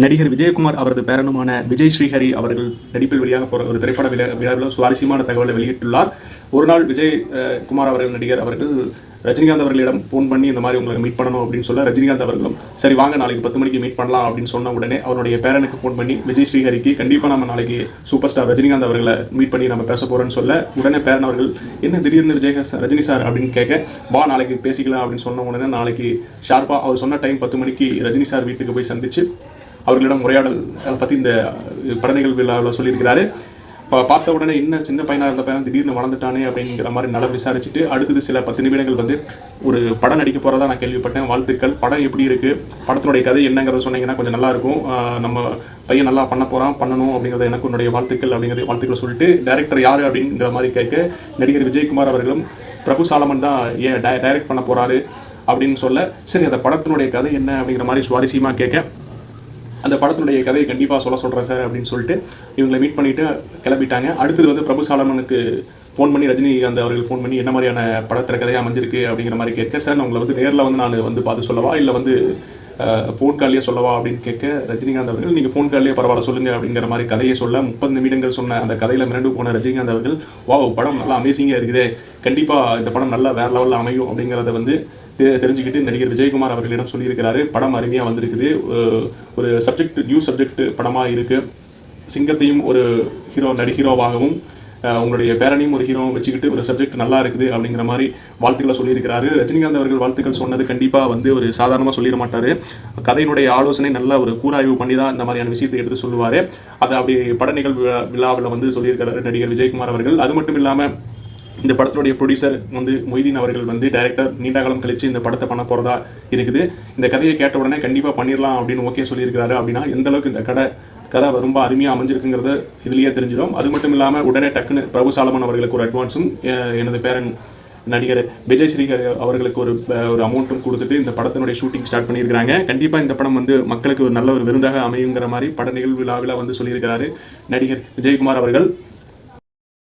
நடிகர் விஜயகுமார் அவரது பேரனுமான விஜய் ஸ்ரீஹரி அவர்கள் நடிப்பில் வெளியாக போகிற ஒரு திரைப்பட விழாவில் சுவாரஸ்யமான தகவலை வெளியிட்டுள்ளார். ஒரு நாள் விஜய் குமார் அவர்கள் நடிகர் அவர்கள் ரஜினிகாந்த் அவர்களிடம் ஃபோன் பண்ணி இந்த மாதிரி உங்களை மீட் பண்ணணும் அப்படின்னு சொல்ல, ரஜினிகாந்த் அவர்களும் சரி வாங்க நாளைக்கு 10 மணிக்கு மீட் பண்ணலாம் அப்படின்னு சொன்ன உடனே அவருடைய பேரனுக்கு ஃபோன் பண்ணி விஜய் ஸ்ரீஹரிக்கு கண்டிப்பாக நம்ம நாளைக்கு சூப்பர் ஸ்டார் ரஜினிகாந்த் அவர்களை மீட் பண்ணி நம்ம பேச போகிறோன்னு சொல்ல, உடனே பேரன் அவர்கள் என்ன திடீர்னு ரஜினி சார் அப்படின்னு கேட்க, வா நாளைக்கு பேசிக்கலாம் அப்படின்னு சொன்ன உடனே நாளைக்கு ஷார்ப்பாக அவர் சொன்ன டைம் 10 மணிக்கு ரஜினி சார் வீட்டுக்கு போய் சந்திச்சு அவர்களிடம் உரையாடல் பற்றி இந்த பட நிகழ்வில் சொல்லியிருக்கிறாரு. பார்த்த உடனே இன்னும் சின்ன பையனாக இருந்த பையன் திடீர்னு வளர்ந்துட்டானே அப்படிங்கிற மாதிரி நல்லா விசாரிச்சுட்டு அடுத்தது சில 10 நிமிடங்கள் வந்து ஒரு படம் நடிக்க போகிறதா நான் கேள்விப்பட்டேன், வாழ்த்துக்கள், படம் எப்படி இருக்குது, படத்தினுடைய கதை என்னங்கிறத சொன்னீங்கன்னா கொஞ்சம் நல்லாயிருக்கும், நம்ம பையன் நல்லா பண்ணணும் அப்படிங்கிறத எனக்கு உன்னுடைய வாழ்த்துக்கள் அப்படிங்கிறது வாழ்த்துக்களை சொல்லிட்டு டைரக்டர் யார் அப்படிங்கிற மாதிரி கேட்க, நடிகர் விஜயகுமார் அவர்களும் பிரபு சாலமன் தான் ஏன் டைரக்ட் பண்ண போகிறாரு அப்படின்னு சொல்ல, சரி அந்த படத்தினுடைய கதை என்ன அப்படிங்கிற மாதிரி சுவாரஸ்யமாக கேட்க, அந்த படத்தினுடைய கதையை கண்டிப்பாக சொல்கிறேன் சார் அப்படின்னு சொல்லிட்டு இவங்களை மீட் பண்ணிவிட்டு கிளம்பிட்டாங்க. அடுத்தது வந்து பிரபு சாலமனுக்கு ஃபோன் பண்ணி ரஜினிகாந்த் அவர்கள் ஃபோன் பண்ணி என்ன மாதிரியான படத்திர கதையாக அமைஞ்சிருக்கு அப்படிங்கிற மாதிரி கேட்க, சார் நான் உங்களை வந்து நேரில் வந்து நான் வந்து பார்த்து சொல்லவா இல்லை வந்து ஃபோன் கால்லேயே சொல்லவா அப்படின்னு கேட்க, ரஜினிகாந்த் அவர்கள் நீங்கள் ஃபோன் கால்லேயே பரவாயில்ல சொல்லுங்கள் அப்படிங்கிற மாதிரி கதையை சொல்ல, 30 நிமிடங்கள் சொன்ன அந்த கதையில் மிரண்டு போன ரஜினிகாந்த் அவர்கள் வாவ் படம் நல்லா அமேசிங்காக இருக்குது, கண்டிப்பாக இந்த படம் நல்லா வேறு லெவலில் அமையும் அப்படிங்கிறத வந்து தெரிஞ்சுக்கிட்டு நடிகர் விஜயகுமார் அவர்களிடம் சொல்லியிருக்கிறாரு. படம் அருமையாக வந்திருக்குது, ஒரு நியூ சப்ஜெக்ட் படமாக இருக்குது, சிங்கத்தையும் ஒரு ஹீரோவாகவும் உங்களுடைய பேரனையும் ஒரு ஹீரோவும் வச்சுக்கிட்டு ஒரு சப்ஜெக்ட் நல்லா இருக்குது அப்படிங்கிற மாதிரி வாழ்த்துக்களை சொல்லியிருக்கிறாரு. ரஜினிகாந்த் அவர்கள் வாழ்த்துக்கள் சொன்னது கண்டிப்பாக வந்து ஒரு சாதாரணமாக சொல்லிட மாட்டார், கதையினுடைய ஆலோசனை நல்ல ஒரு கூராய்வு பண்ணி தான் இந்த மாதிரியான விஷயத்தை எடுத்து சொல்லுவார். அதை அப்படி பட நிகழ்வு விழாவில் வந்து சொல்லியிருக்கிறாரு நடிகர் விஜயகுமார் அவர்கள். அது மட்டும் இல்லாமல் இந்த படத்தினுடைய ப்ரொடியூசர் வந்து மொய்தீன் அவர்கள் வந்து டைரக்டர் நீண்ட காலம் கழிச்சு இந்த படத்தை பண்ண போகிறதா இருக்குது, இந்த கதையை கேட்ட உடனே கண்டிப்பாக பண்ணிடலாம் அப்படின்னு ஓகே சொல்லியிருக்கிறாரு. அப்படின்னா எந்த அளவுக்கு இந்த கதை ரொம்ப அருமையாக அமைஞ்சிருக்குங்கிறத இதுலேயே தெரிஞ்சிடும். அது மட்டும் இல்லாமல் உடனே டக்குன்னு பிரபு சாலமன் அவர்களுக்கு ஒரு அட்வான்ஸும் எனது பேரன் நடிகர் விஜய் ஸ்ரீஹரி அவர்களுக்கு ஒரு அமௌண்ட்டும் கொடுத்துட்டு இந்த படத்தினுடைய ஷூட்டிங் ஸ்டார்ட் பண்ணியிருக்கிறாங்க. கண்டிப்பாக இந்த படம் வந்து மக்களுக்கு ஒரு நல்ல ஒரு விருந்தாக அமையுங்கிற மாதிரி பட நிகழ்வு விழாவில் வந்து சொல்லியிருக்கிறாரு நடிகர் விஜயகுமார் அவர்கள்.